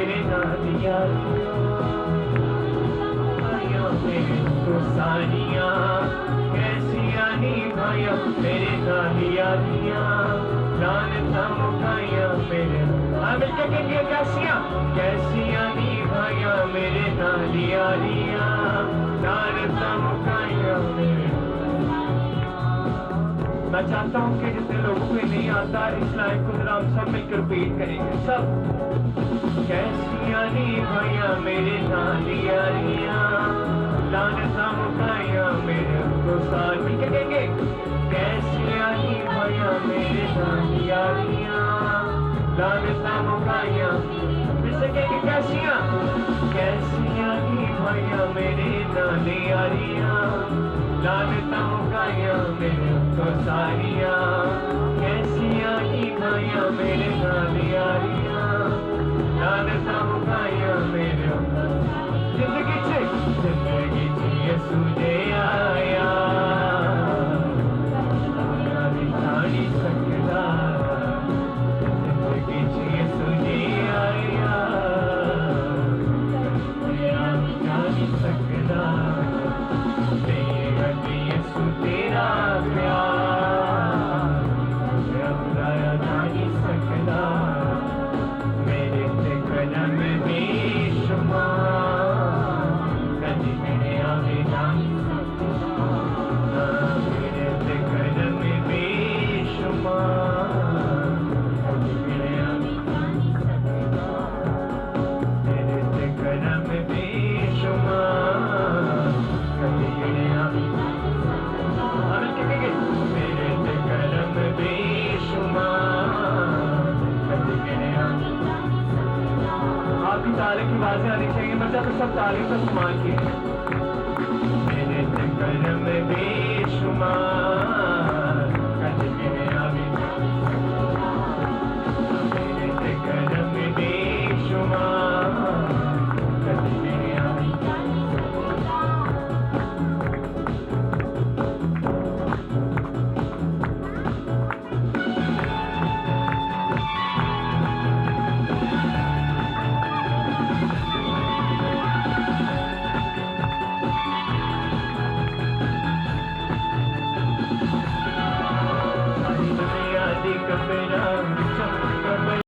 मेरे नाल यारियां मेरे तो सारियां कैसियां निभाया मेरे नाल यारियां लानतां मुकाया मेरे मिलके कहेंगे कैसियां कैसियां निभाया मेरे नाल यारियां लानतां मुकाया मेरे। मैं चाहता हूँ कि जितने लोगों को नहीं आता इस लाइन को जरा हम सब मिलकर रिपीट करेंगे सब। कैसियां निभाया मेरे नाल यारियां लानतां मुकाया मेरे को सार मिलके कहेंगे कैसियां निभाया मेरे नाल यारियां लानतां मुकाया फिर से कहेंगे कैसियां कैसियां निभाया मेरे नाल यारियां लानतां मुकाया मेरे को सारियां कैसियां निभाया मेरे नाल यारियां लानतां मुकाया मेरे जिंदगी च यसू दे आया नहीं सकदा जिंदगी च यसू दे आया नहीं सकदा यसू तेरा प्यार बुलाया नहीं सकदा मेरे ते कदम बेशुमार कभी मेरे आगे नहीं सकदा मेरे ते कदम बेशुमार कभी मेरे आगे नहीं सकदा मेरे ते कदम बेशुमार कभी मेरे आगे मेरे ते कदम बेशुमार कभी मेरे आपकी ताली की आवाजें आनी चाहिए मतलब सब ताली पर इस्तेमाल किए मेरे ते कदम बेशुमार कभी मेरे आगे मेरे ते कदम बेशुमार कभी मेरे आगे कपड़ा